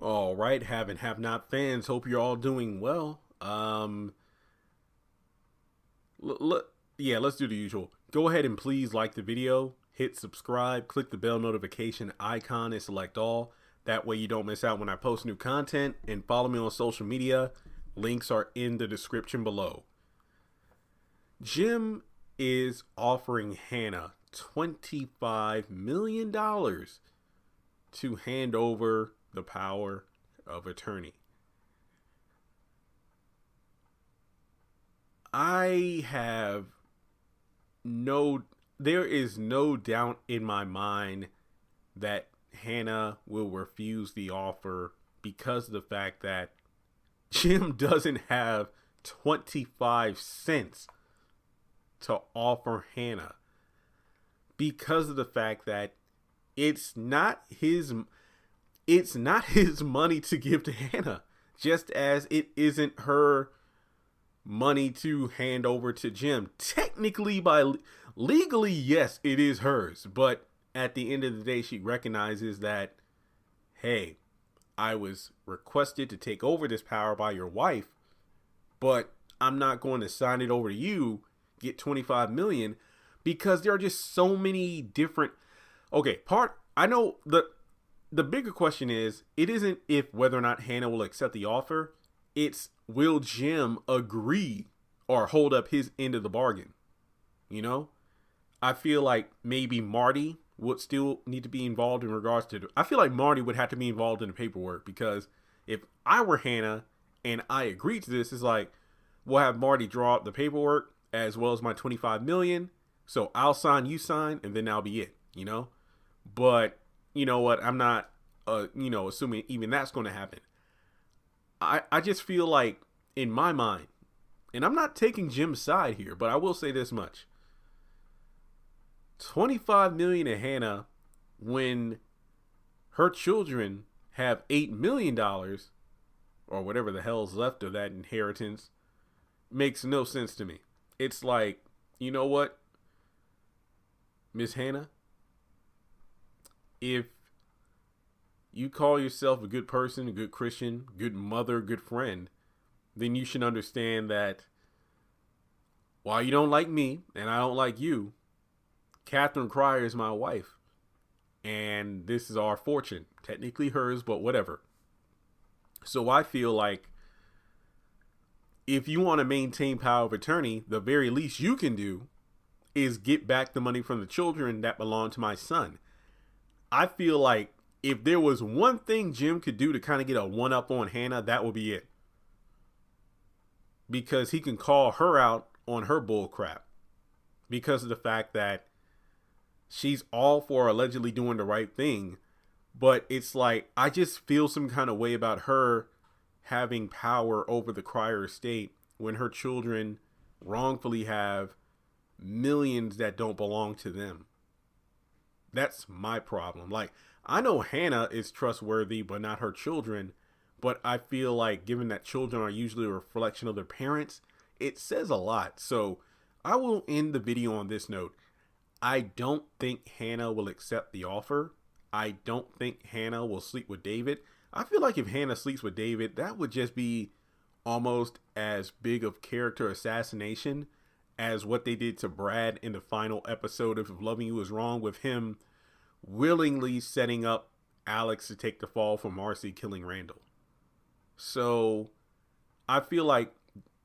All right, have and have not fans. Hope you're all doing well. Yeah, let's do the usual. Go ahead and please like the video, hit subscribe, click the bell notification icon, and select all. That way you don't miss out when I post new content. And follow me on social media. Links are in the description below. Jim is offering Hanna $25 million to hand over the power of attorney. There is no doubt in my mind that Hanna will refuse the offer because of the fact that Jim doesn't have 25 cents to offer Hanna, because of the fact that it's not his money to give to Hanna, just as it isn't her money to hand over to Jim. Technically, legally, yes, it is hers, but at the end of the day, she recognizes that, hey, I was requested to take over this power by your wife, but I'm not going to sign it over to you, get 25 million, because there are just so many different. I know the bigger question is, it isn't if whether or not Hanna will accept the offer, it's will Jim agree or hold up his end of the bargain. I feel like maybe Marty would still need to be involved in regards to I feel like Marty would have to be involved in the paperwork, because if I were Hanna and I agreed to this, it's like, we'll have Marty draw up the paperwork as well as my 25 million. So I'll sign, you sign, and then that'll be it, But you know what? I'm not, assuming even that's going to happen. I just feel like, in my mind, and I'm not taking Jim's side here, but I will say this much. 25 million to Hanna when her children have $8 million or whatever the hell's left of that inheritance makes no sense to me. It's like, you know what, Miss Hanna, if you call yourself a good person, a good Christian, good mother, good friend, then you should understand that while you don't like me and I don't like you, Catherine Cryer is my wife, and this is our fortune. Technically hers, but whatever. So I feel like if you want to maintain power of attorney, the very least you can do is get back the money from the children that belong to my son. I feel like if there was one thing Jim could do to kind of get a one-up on Hanna, that would be it. Because he can call her out on her bull crap. Because of the fact that she's all for allegedly doing the right thing. But it's like, I just feel some kind of way about her having power over the Cryer estate when her children wrongfully have millions that don't belong to them. That's my problem. Like, I know Hanna is trustworthy, but not her children. But I feel like, given that children are usually a reflection of their parents, it says a lot. So I will end the video on this note. I don't think Hanna will accept the offer. I don't think Hanna will sleep with David. I feel like if Hanna sleeps with David, that would just be almost as big of character assassination as what they did to Brad in the final episode of If Loving You Is Wrong, with him willingly setting up Alex to take the fall for Marcy killing Randall. So I feel like,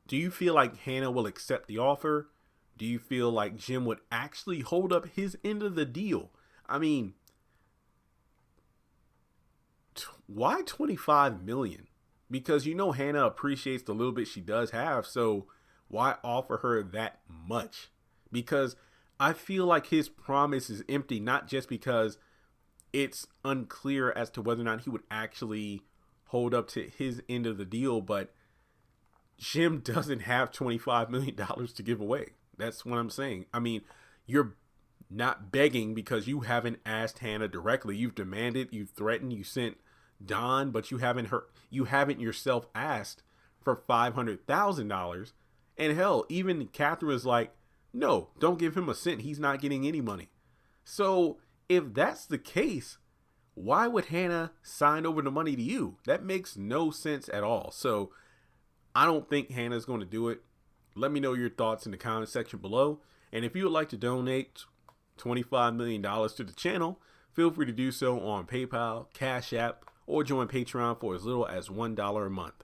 do you feel like Hanna will accept the offer? Do you feel like Jim would actually hold up his end of the deal? I mean, why 25 million? Because Hanna appreciates the little bit she does have, so why offer her that much? Because I feel like his promise is empty, not just because it's unclear as to whether or not he would actually hold up to his end of the deal, but Jim doesn't have $25 million to give away. That's what I'm saying. I mean, you're not begging because you haven't asked Hanna directly. You've demanded, you've threatened, you sent Don, but you haven't yourself asked for $500,000. And hell, even Catherine was like, no, don't give him a cent. He's not getting any money. So if that's the case, why would Hanna sign over the money to you? That makes no sense at all. So I don't think Hanna's going to do it. Let me know your thoughts in the comment section below. And if you would like to donate $25 million to the channel, feel free to do so on PayPal, Cash App, or join Patreon for as little as $1 a month.